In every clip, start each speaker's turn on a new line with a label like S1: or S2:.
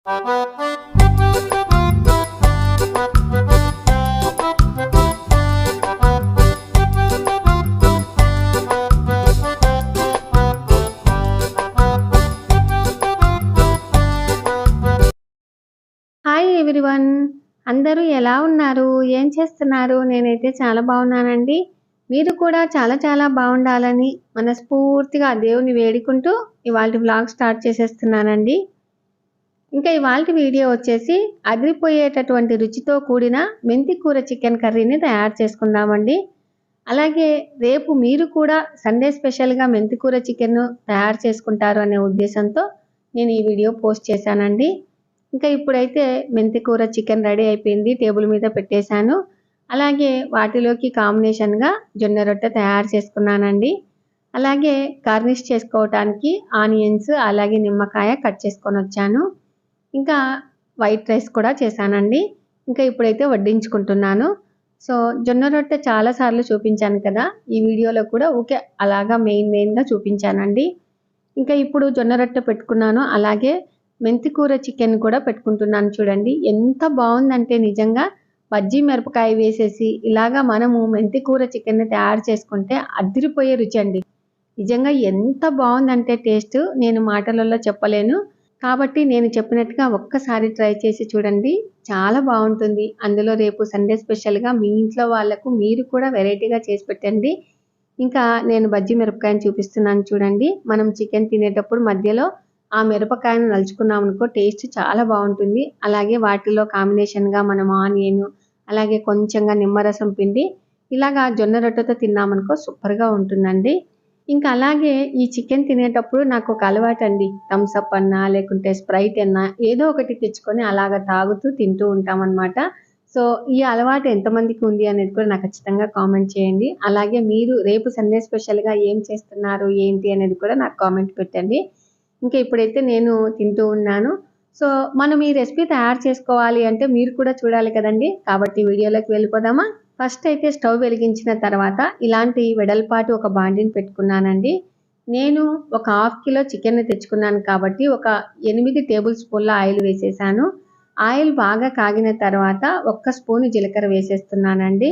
S1: Hi everyone, అందరూ ఎలా ఉన్నారు? ఏం చేస్తున్నారు? నేనైతే చాలా బాగున్నానండి. మీరు కూడా చాలా బాగుండాలని మనస్ఫూర్తిగా దేవుని వేడుకుంటూ ఇవాల్టి వ్లాగ్ స్టార్ట్ చేసేస్తున్నానండి. ఇంకా ఇవాల్టి వీడియో వచ్చేసి అదిరిపోయేటటువంటి రుచితో కూడిన మెంతి కూర చికెన్ కర్రీని తయారు చేసుకుందామండి. అలాగే రేపు మీరు కూడా సండే స్పెషల్గా మెంతి కూర చికెన్ తయారు చేసుకుంటారు అనే ఉద్దేశంతో నేను ఈ వీడియో పోస్ట్ చేశానండి. ఇంకా ఇప్పుడైతే మెంతి కూర చికెన్ రెడీ అయిపోయింది, టేబుల్ మీద పెట్టేశాను. అలాగే వాటిలోకి కాంబినేషన్గా జొన్న రొట్టె తయారు చేసుకున్నానండి. అలాగే గార్నిష్ చేసుకోవటానికి ఆనియన్స్ అలాగే నిమ్మకాయ కట్ చేసుకొని వచ్చాను. ఇంకా వైట్ రైస్ కూడా చేశానండి. ఇంకా ఇప్పుడైతే వడ్డించుకుంటున్నాను. సో జొన్న రొట్టె చాలాసార్లు చూపించాను కదా, ఈ వీడియోలో కూడా ఓకే అలాగా మెయిన్గా చూపించానండి. ఇంకా ఇప్పుడు జొన్న రొట్టె పెట్టుకున్నాను, అలాగే మెంతి కూర చికెన్ కూడా పెట్టుకుంటున్నాను. చూడండి ఎంత బాగుందంటే నిజంగా బజ్జీ మిరపకాయ వేసేసి ఇలాగా మనము మెంతి కూర చికెన్ని తయారు చేసుకుంటే అదిరిపోయే రుచి అండి. నిజంగా ఎంత బాగుందంటే టేస్ట్ నేను మాటలలో చెప్పలేను. కాబట్టి నేను చెప్పినట్టుగా ఒక్కసారి ట్రై చేసి చూడండి, చాలా బాగుంటుంది. అందులో రేపు సండే స్పెషల్గా మీ ఇంట్లో వాళ్ళకు మీరు కూడా వెరైటీగా చేసి పెట్టండి. ఇంకా నేను బజ్జీ మిరపకాయని చూపిస్తున్నాను చూడండి. మనం చికెన్ తినేటప్పుడు మధ్యలో ఆ మిరపకాయను నలుచుకున్నాం అనుకో టేస్ట్ చాలా బాగుంటుంది. అలాగే వాటిలో కాంబినేషన్గా మనం ఆనియన్ అలాగే కొంచెంగా నిమ్మరసం పిండి ఇలాగా జొన్న రొట్టెతో తిన్నామనుకో సూపర్గా ఉంటుందండి. ఇంకా అలాగే ఈ చికెన్ తినేటప్పుడు నాకు ఒక అలవాటు అండి, థమ్స్అప్ అన్నా లేకుంటే స్ప్రైట్ అన్నా ఏదో ఒకటి తెచ్చుకొని అలాగ తాగుతూ తింటూ ఉంటామన్నమాట. సో ఈ అలవాటు ఎంతమందికి ఉంది అనేది కూడా నాకు ఖచ్చితంగా కామెంట్ చేయండి. అలాగే మీరు రేపు సండే స్పెషల్గా ఏం చేస్తున్నారు ఏంటి అనేది కూడా నాకు కామెంట్ పెట్టండి. ఇంకా ఇప్పుడైతే నేను తింటూ ఉన్నాను. సో మనం ఈ రెసిపీ తయారు చేసుకోవాలి అంటే మీరు కూడా చూడాలి కదండి. కాబట్టి వీడియోలోకి వెళ్ళిపోదామా. ఫస్ట్ అయితే స్టవ్ వెలిగించిన తర్వాత ఇలాంటి వెడల్పాటు ఒక బాండిని పెట్టుకున్నానండి. నేను ఒక ½ కిలో చికెన్ తెచ్చుకున్నాను కాబట్టి ఒక 8 టేబుల్ స్పూన్ల ఆయిల్ వేసేసాను. ఆయిల్ బాగా కాగిన తర్వాత 1 స్పూన్ జీలకర్ర వేసేస్తున్నానండి.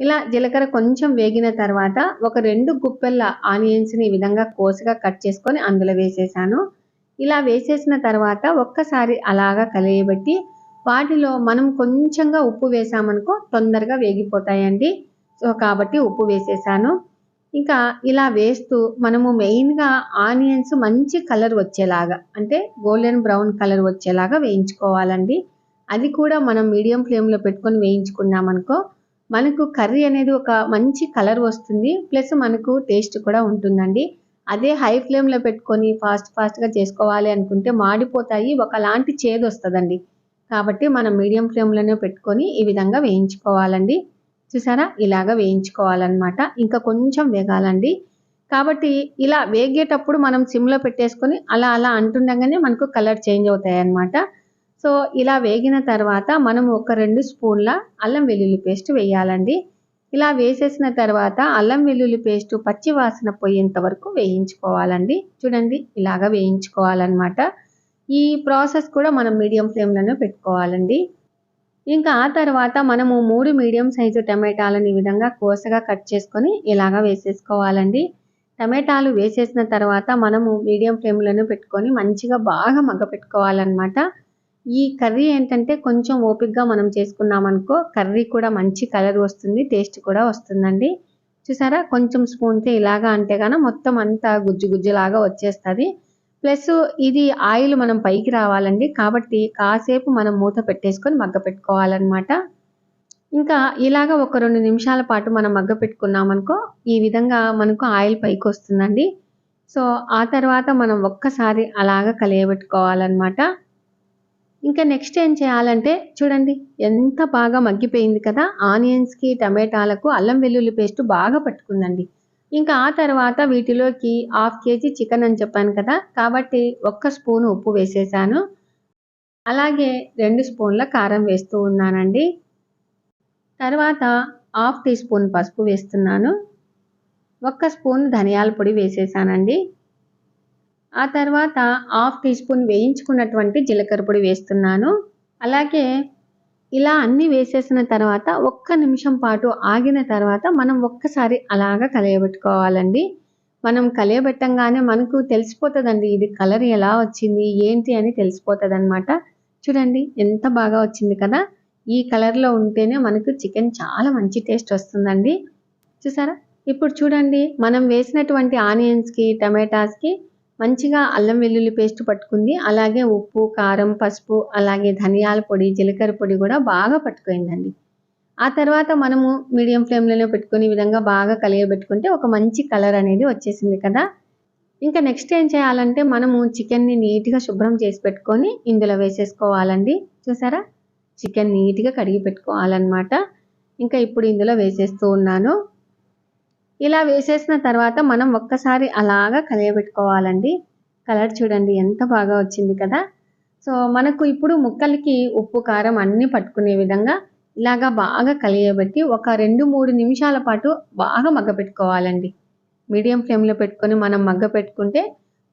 S1: ఇలా జీలకర్ర కొంచెం వేగిన తర్వాత ఒక 2 గుప్పెళ్ళ ఆనియన్స్ని ఈ విధంగా కోసుగా కట్ చేసుకొని అందులో వేసేసాను. ఇలా వేసేసిన తర్వాత ఒక్కసారి అలాగా కలియబెట్టి వాటిలో మనం కొంచెంగా ఉప్పు వేసామనుకో తొందరగా వేగిపోతాయండి. సో కాబట్టి ఉప్పు వేసేసాను. ఇంకా ఇలా వేస్తూ మనము మెయిన్గా ఆనియన్స్ మంచి కలర్ వచ్చేలాగా అంటే గోల్డెన్ బ్రౌన్ కలర్ వచ్చేలాగా వేయించుకోవాలండి. అది కూడా మనం మీడియం ఫ్లేమ్లో పెట్టుకొని వేయించుకున్నామనుకో మనకు కర్రీ అనేది ఒక మంచి కలర్ వస్తుంది, ప్లస్ మనకు టేస్ట్ కూడా ఉంటుందండి. అదే హై ఫ్లేమ్లో పెట్టుకొని ఫాస్ట్గా చేసుకోవాలి అనుకుంటే మాడిపోతాయి, ఒకలాంటి చేదు వస్తుందండి. కాబట్టి మనం మీడియం ఫ్లేమ్లోనే పెట్టుకొని ఈ విధంగా వేయించుకోవాలండి. చూసారా ఇలాగా వేయించుకోవాలన్నమాట. ఇంకా కొంచెం వేగాలండి. కాబట్టి ఇలా వేగేటప్పుడు మనం సిమ్లో పెట్టేసుకొని అలా అంటుండగానే మనకు కలర్ చేంజ్ అవుతాయి అన్నమాట. సో ఇలా వేగిన తర్వాత మనం ఒక 2 స్పూన్ల అల్లం వెల్లుల్లి పేస్ట్ వేయాలండి. ఇలా వేసేసిన తర్వాత అల్లం వెల్లుల్లి పేస్ట్ పచ్చి వాసన పోయేంత వరకు వేయించుకోవాలండి. చూడండి ఇలాగా వేయించుకోవాలన్నమాట. ఈ ప్రాసెస్ కూడా మనం మీడియం ఫ్లేమ్లోనే పెట్టుకోవాలండి. ఇంకా ఆ తర్వాత మనము 3 మీడియం సైజు టమాటాలను ఈ విధంగా కోసగా కట్ చేసుకొని ఇలాగా వేసేసుకోవాలండి. టమాటాలు వేసేసిన తర్వాత మనము మీడియం ఫ్లేమ్లోనే పెట్టుకొని మంచిగా బాగా మగ్గపెట్టుకోవాలన్నమాట. ఈ కర్రీ ఏంటంటే కొంచెం ఓపికగా మనం చేసుకున్నామనుకో కర్రీ కూడా మంచి కలర్ వస్తుంది, టేస్ట్ కూడా వస్తుందండి. చూసారా కొంచెం స్పూన్తో ఇలాగా అంటే గాన మొత్తం అంతా గుజ్జులాగా వచ్చేస్తుంది. ప్లస్ ఇది ఆయిల్ మనం పైకి రావాలండి, కాబట్టి కాసేపు మనం మూత పెట్టేసుకొని మగ్గ పెట్టుకోవాలన్నమాట. ఇంకా ఇలాగా ఒక 2 నిమిషాల పాటు మనం మగ్గ పెట్టుకున్నామనుకో ఈ విధంగా మనకు ఆయిల్ పైకి వస్తుందండి. సో ఆ తర్వాత మనం ఒక్కసారి అలాగా కలియబెట్టుకోవాలన్నమాట. ఇంకా నెక్స్ట్ ఏం చేయాలంటే చూడండి ఎంత బాగా మగ్గిపోయింది కదా, ఆనియన్స్కి టమాటాలకు అల్లం వెల్లుల్లి పేస్ట్ బాగా పట్టుకుందండి. ఇంకా ఆ తర్వాత వీటిలోకి ½ కేజీ చికెన్ అని చెప్పాను కదా, కాబట్టి 1 స్పూన్ ఉప్పు వేసేసాను. అలాగే 2 స్పూన్ల కారం వేస్తూ ఉన్నానండి. తర్వాత ½ టీ స్పూన్ పసుపు వేస్తున్నాను. 1 స్పూన్ ధనియాల పొడి వేసేసానండి. ఆ తర్వాత హాఫ్ టీ స్పూన్ వేయించుకున్నటువంటి జీలకర్ర పొడి వేస్తున్నాను. అలాగే ఇలా అన్నీ వేసేసిన తర్వాత ఒక్క నిమిషం పాటు ఆగిన తర్వాత మనం ఒక్కసారి అలాగా కలియబెట్టుకోవాలండి. మనం కలియబెట్టంగానే మనకు తెలిసిపోతుందండి ఇది కలర్ ఎలా వచ్చింది ఏంటి అని తెలిసిపోతుందన్నమాట. చూడండి ఎంత బాగా వచ్చింది కదా! ఈ కలర్‌లో ఉంటేనే మనకు చికెన్ చాలా మంచి టేస్ట్ వస్తుందండి. చూసారా? ఇప్పుడు చూడండి మనం వేసినటువంటి ఆనియన్స్‌కి, టమాటాస్‌కి మంచిగా అల్లం వెల్లుల్లి పేస్ట్ పట్టుకుంది. అలాగే ఉప్పు, కారం, పసుపు, అలాగే ధనియాల పొడి, జీలకర్ర పొడి కూడా బాగా పట్టుకుందండి. ఆ తర్వాత మనము మీడియం ఫ్లేమ్‌లోనే పెట్టుకొని ఈ విధంగా బాగా కలియబెట్టుకుంటే ఒక మంచి కలర్ అనేది వచ్చేసింది కదా! ఇంకా నెక్స్ట్ ఏం చేయాలంటే మనము చికెన్‌ని నీట్‌గా శుభ్రం చేసి పెట్టుకొని ఇందులో వేసేసుకోవాలండి. చూసారా? చికెన్ నీట్‌గా కడిగి పెట్టుకోవాలన్నమాట. ఇంకా ఇప్పుడు ఇందులో వేసేస్తూ ఉన్నాను. ఇలా వేసేసిన తర్వాత మనం ఒక్కసారి అలాగా కలియబెట్టుకోవాలండి. కలర్ చూడండి ఎంత బాగా వచ్చింది కదా! సో, మనకు ఇప్పుడు ముక్కలకి ఉప్పు, కారం అన్నీ పట్టుకునే విధంగా ఇలాగా బాగా కలియబెట్టి ఒక 2, 3 నిమిషాల పాటు బాగా మగ్గపెట్టుకోవాలండి. మీడియం ఫ్లేమ్‌లో పెట్టుకొని మనం మగ్గపెట్టుకుంటే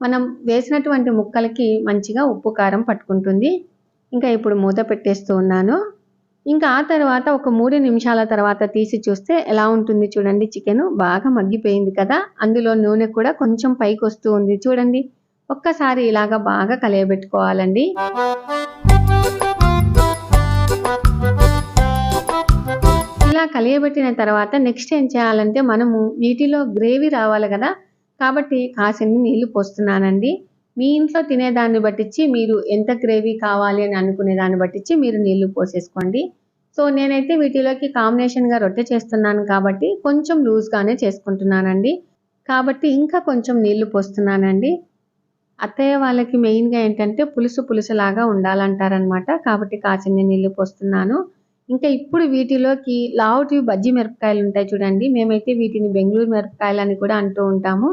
S1: మనం వేసినటువంటి ముక్కలకి మంచిగా ఉప్పు, కారం పట్టుకుంటుంది. ఇంకా ఇప్పుడు మూత పెట్టేస్తూ ఉన్నాను. ఇంకా ఆ తర్వాత ఒక 3 నిమిషాల తర్వాత తీసి చూస్తే ఎలా ఉంటుంది చూడండి చికెను బాగా మగ్గిపోయింది కదా! అందులో నూనె కూడా కొంచెం పైకొస్తూ ఉంది చూడండి. ఒక్కసారి ఇలాగ బాగా కలియబెట్టుకోవాలండి. ఇలా కలియబెట్టిన తర్వాత నెక్స్ట్ ఏం చేయాలంటే మనము వీటిలో గ్రేవీ రావాలి కదా! కాబట్టి కాసిన్ని నీళ్లు పోస్తున్నానండి. మీ ఇంట్లో తినేదాన్ని బట్టిచ్చి మీరు ఎంత గ్రేవీ కావాలి అని అనుకునే దాన్ని బట్టిచ్చి మీరు నీళ్లు పోసేసుకోండి. సో, నేనైతే వీటిలోకి కాంబినేషన్‌గా రొట్టె చేస్తున్నాను కాబట్టి కొంచెం లూజ్‌గానే చేసుకుంటున్నానండి. కాబట్టి ఇంకా కొంచెం నీళ్లు పోస్తున్నానండి. అత్తయ్య వాళ్ళకి మెయిన్‌గా ఏంటంటే పులుసులాగా ఉండాలంటారనమాట. కాబట్టి కాసిన్ని నీళ్లు పోస్తున్నాను. ఇంకా ఇప్పుడు వీటిలోకి లావుటివి బజ్జీ మిరపకాయలుంటాయి చూడండి. మేమైతే వీటిని బెంగుళూరు మిరపకాయలని కూడా అంటూ ఉంటాము.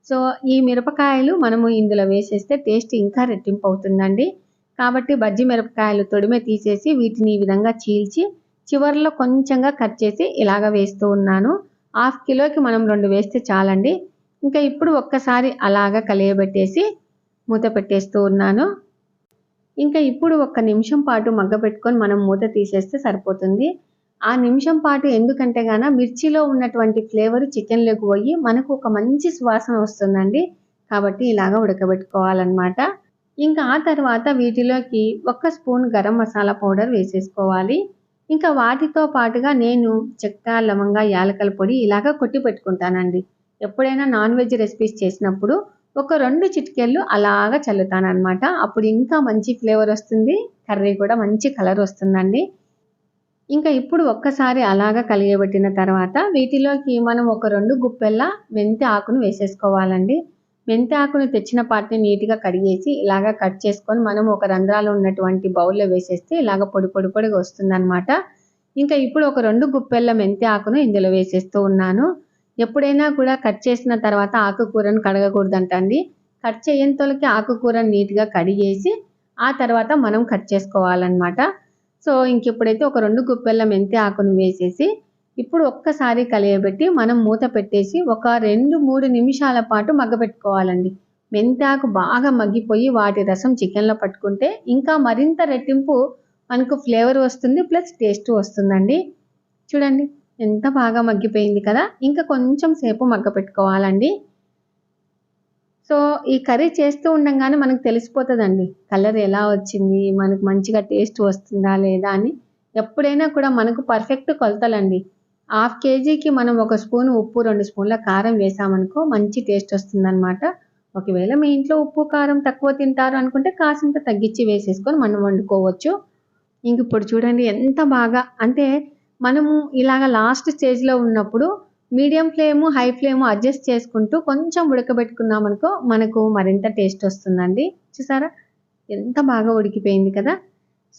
S1: సో, ఈ మిరపకాయలు మనము ఇందులో వేసేస్తే టేస్ట్ ఇంకా రెట్టింపు అవుతుందండి. కాబట్టి బజ్జీ మిరపకాయలు తొడిమె తీసేసి వీటిని ఈ విధంగా చీల్చి చివర్లో కొంచెంగా కట్ చేసి ఇలాగ వేస్తూ ఉన్నాను. హాఫ్ కిలోకి మనం 2 వేస్తే చాలండి. ఇంకా ఇప్పుడు ఒక్కసారి అలాగా కలియబెట్టేసి మూత పెట్టేస్తూ ఉన్నాను. ఇంకా ఇప్పుడు ఒక్క నిమిషం పాటు మగ్గపెట్టుకొని మనం మూత తీసేస్తే సరిపోతుంది. ఆ నిమిషం పాటు ఎందుకంటే మిర్చిలో ఉన్నటువంటి ఫ్లేవర్ చికెన్‌లోకి పోయి మనకు ఒక మంచి సువాసన వస్తుందండి. కాబట్టి ఇలాగ ఉడకబెట్టుకోవాలన్నమాట. ఇంకా ఆ తర్వాత వీటిలోకి ఒక్క స్పూన్ గరం మసాలా పౌడర్ వేసేసుకోవాలి. ఇంకా వాటితో పాటుగా నేను చెక్క, లవంగా, యాలకుల పొడి ఇలాగ కొట్టి పెట్టుకుంటానండి. ఎప్పుడైనా నాన్ వెజ్ రెసిపీస్ చేసినప్పుడు ఒక 2 చిటికెళ్ళు అలాగా చల్లుతాననమాట. అప్పుడు ఇంకా మంచి ఫ్లేవర్ వస్తుంది. కర్రీ కూడా మంచి కలర్ వస్తుందండి. ఇంకా ఇప్పుడు ఒక్కసారి అలాగా కలియబెట్టిన తర్వాత వీటిలోకి మనం ఒక 2 గుప్పెళ్ళ మెంతి ఆకును వేసేసుకోవాలండి. మెంతి ఆకును తెచ్చిన పాటిని నీట్‌గా కడిగేసి ఇలాగా కట్ చేసుకొని మనం ఒక రంధ్రాలు ఉన్నటువంటి బౌల్‌లో వేసేస్తే ఇలాగ పొడిగా వస్తుందనమాట. ఇంకా ఇప్పుడు ఒక 2 గుప్పెళ్ళ మెంతి ఆకును ఇందులో వేసేస్తూ ఉన్నాను. ఎప్పుడైనా కూడా కట్ చేసిన తర్వాత ఆకుకూరను కడగకూడదంటండి. కట్ చేయనితోలకి ఆకుకూరను నీట్‌గా కడిగేసి ఆ తర్వాత మనం కట్ చేసుకోవాలనమాట. సో, ఇంకిప్పుడైతే ఒక 2 గుప్పెళ్ళ మెంతి ఆకును వేసేసి ఇప్పుడు ఒక్కసారి కలియబెట్టి మనం మూత పెట్టేసి ఒక 2, 3 నిమిషాల పాటు మగ్గబెట్టుకోవాలండి. మెంతాకు బాగా మగ్గిపోయి వాటి రసం చికెన్‌లో పట్టుకుంటే ఇంకా మరింత రెట్టింపు మనకు ఫ్లేవర్ వస్తుంది. ప్లస్ టేస్ట్ వస్తుందండి. చూడండి ఎంత బాగా మగ్గిపోయింది కదా! ఇంకా కొంచెం సేపు మగ్గపెట్టుకోవాలండి. సో, ఈ కర్రీ చేస్తూ ఉండంగానే మనకు తెలిసిపోతదండి. కలర్ ఎలా వచ్చింది? మనకు మంచిగా టేస్ట్ వస్తుందా? లేదా? అని. ఎప్పుడైనా కూడా మనకు పర్ఫెక్ట్ కొలతలండి. హాఫ్ కేజీకి మనం ఒక స్పూను ఉప్పు, 2 స్పూన్ల కారం వేసామనుకో మంచి టేస్ట్ వస్తుందనమాట. ఒకవేళ మీ ఇంట్లో ఉప్పు, కారం తక్కువ తింటారు అనుకుంటే కాసింత తగ్గించి వేసేసుకొని మనం వండుకోవచ్చు. ఇంకిప్పుడు చూడండి ఎంత బాగా అంటే మనము ఇలాగ లాస్ట్ స్టేజ్‌లో ఉన్నప్పుడు medium flame, high flame adjust చేసుకుంటూ కొంచెం ఉడకబెట్టుకున్నామనుకో మనకు మరింత టేస్ట్ వస్తుందండి. చూసారా? ఎంత బాగా ఉడికిపోయింది కదా!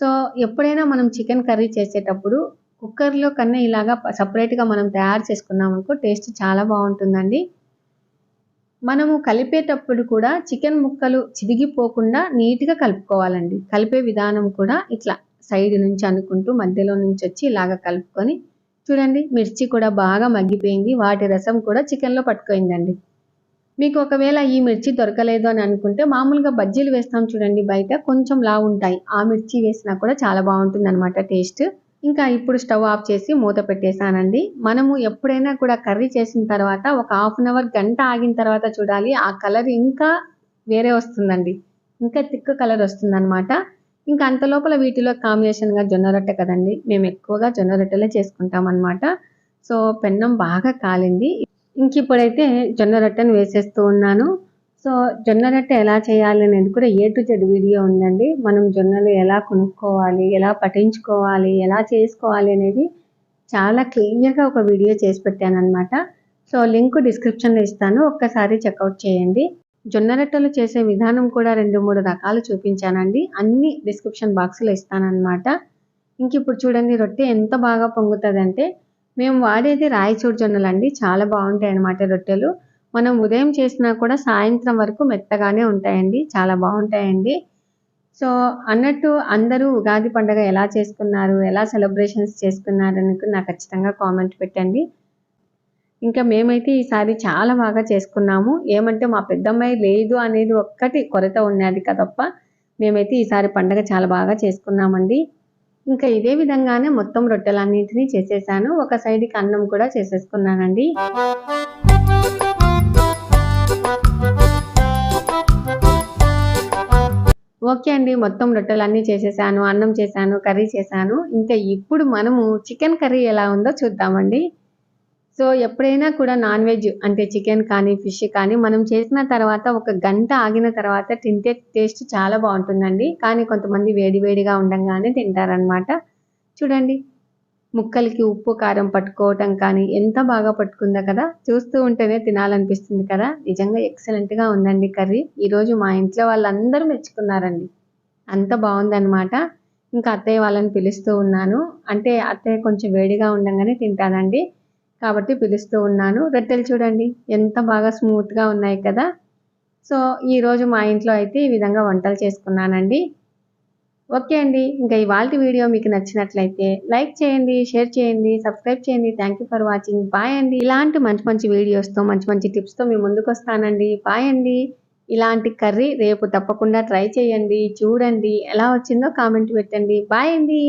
S1: సో, ఎప్పుడైనా మనం చికెన్ కర్రీ చేసేటప్పుడు కుక్కర్‌లో కన్నా ఇలాగా సెపరేట్‌గా మనం తయారు చేసుకున్నామనుకో టేస్ట్ చాలా బావుంటుందండి. మనము కలిపేటప్పుడు కూడా చికెన్ ముక్కలు చిదిగిపోకుండా నీట్‌గా కలుపుకోవాలండి. కలిపే విధానం కూడా ఇట్లా సైడ్ నుంచి అనుకుంటూ మధ్యలో నుంచొచ్చి ఇలాగ కలుపుకొని చూడండి మిర్చి కూడా బాగా మగ్గిపోయింది. వాటి రసం కూడా చికెన్‌లో పట్టుకోయిందండి. మీకు ఒకవేళ ఈ మిర్చి దొరకలేదు అని అనుకుంటే మామూలుగా బజ్జీలు వేస్తాం చూడండి బయట, కొంచెం లావు ఉంటాయి. ఆ మిర్చి వేసినా కూడా చాలా బాగుంటుందన్నమాట టేస్ట్. ఇంకా ఇప్పుడు స్టవ్ ఆఫ్ చేసి మూత పెట్టేశానండి. మనము ఎప్పుడైనా కూడా కర్రీ చేసిన తర్వాత ఒక హాఫ్ అన్ అవర్, గంట ఆగిన తర్వాత చూడాలి. ఆ కలర్ ఇంకా వేరే వస్తుందండి, ఇంకా థిక్ కలర్ వస్తుందన్నమాట. ఇంకా అంత లోపల వీటిలో కాంబినేషన్గా జొన్న రొట్టె కదండి, మేము ఎక్కువగా జొన్న రొట్టెలే చేసుకుంటాం అనమాట. సో పెన్నం బాగా కాలింది. ఇంక ఇప్పుడైతే జొన్న రొట్టెను వేసేస్తూ ఉన్నాను. సో జొన్న రొట్టె ఎలా చేయాలి అనేది కూడా A to Z వీడియో ఉందండి. మనం జొన్నలు ఎలా కొనుక్కోవాలి, ఎలా పట్టించుకోవాలి, ఎలా చేసుకోవాలి అనేది చాలా క్లియర్గా ఒక వీడియో చేసి పెట్టానన్నమాట. సో లింక్ డిస్క్రిప్షన్లో ఇస్తాను, ఒక్కసారి చెక్అవుట్ చేయండి. జొన్న రొట్టెలు చేసే విధానం కూడా 2-3 రకాలు చూపించానండి. అన్ని డిస్క్రిప్షన్ బాక్స్లో ఇస్తానన్నమాట. ఇంక ఇప్పుడు చూడండి రొట్టె ఎంత బాగా పొంగుతుందంటే, మేము వాడేది రాయచూడు జొన్నలండి. చాలా బాగుంటాయి అన్నమాట రొట్టెలు. మనం ఉదయం చేసినా కూడా సాయంత్రం వరకు మెత్తగానే ఉంటాయండి, చాలా బాగుంటాయండి. సో అన్నట్టు అందరూ ఉగాది పండుగ ఎలా చేసుకున్నారు, ఎలా సెలబ్రేషన్స్ చేసుకున్నారు అని నాకు ఖచ్చితంగా కామెంట్ పెట్టండి. ఇంకా మేమైతే ఈసారి చాలా బాగా చేసుకున్నాము. ఏమంటే మా పెద్దమ్మాయి లేదు అనేది ఒక్కటి కొరత ఉన్నది తప్ప మేమైతే ఈసారి పండుగ చాలా బాగా చేసుకున్నామండి. ఇంకా ఇదే విధంగానే మొత్తం రొట్టెలన్నింటినీ చేసేసాను. ఒక సైడ్కి అన్నం కూడా చేసేసుకున్నానండి. ఓకే అండి, మొత్తం రొట్టెలన్నీ చేసేసాను, అన్నం చేశాను, కర్రీ చేశాను. ఇంకా ఇప్పుడు మనము చికెన్ కర్రీ ఎలా ఉందో చూద్దామండి. సో ఎప్పుడైనా కూడా నాన్ వెజ్ అంటే చికెన్ కానీ ఫిష్ కానీ మనం చేసిన తర్వాత ఒక గంట ఆగిన తర్వాత తింటే టేస్ట్ చాలా బాగుంటుందండి. కానీ కొంతమంది వేడివేడిగా ఉండంగానే తింటారనమాట. చూడండి ముక్కలకి ఉప్పు కారం పట్టుకోవటం కానీ ఎంత బాగా పట్టుకుందో కదా, చూస్తూ ఉంటేనే తినాలనిపిస్తుంది కదా. నిజంగా ఎక్సలెంట్గా ఉందండి కర్రీ. ఈరోజు మా ఇంట్లో వాళ్ళందరూ మెచ్చుకున్నారండి, అంత బాగుందన్నమాట. ఇంకా అత్తయ్య వాళ్ళని పిలుస్తూ ఉన్నాను, అంటే అత్తయ్య కొంచెం వేడిగా ఉండంగానే తింటానండి కాబట్టి పిలుస్తూ ఉన్నాను. రొట్టెలు చూడండి ఎంత బాగా స్మూత్గా ఉన్నాయి కదా. సో ఈరోజు మా ఇంట్లో అయితే ఈ విధంగా వంటలు చేసుకున్నానండి. ఓకే అండి, ఇంకా ఇవాల్టి వీడియో మీకు నచ్చినట్లయితే లైక్ చేయండి, షేర్ చేయండి, సబ్స్క్రైబ్ చేయండి. Thank you for watching. Bye అండి. ఇలాంటి మంచి మంచి వీడియోస్తో, మంచి మంచి టిప్స్తో మీ ముందుకు వస్తానండి. బాయ్ అండి. ఇలాంటి కర్రీ రేపు తప్పకుండా ట్రై చేయండి, చూడండి ఎలా వచ్చిందో కామెంట్ పెట్టండి. బాయ్ అండి.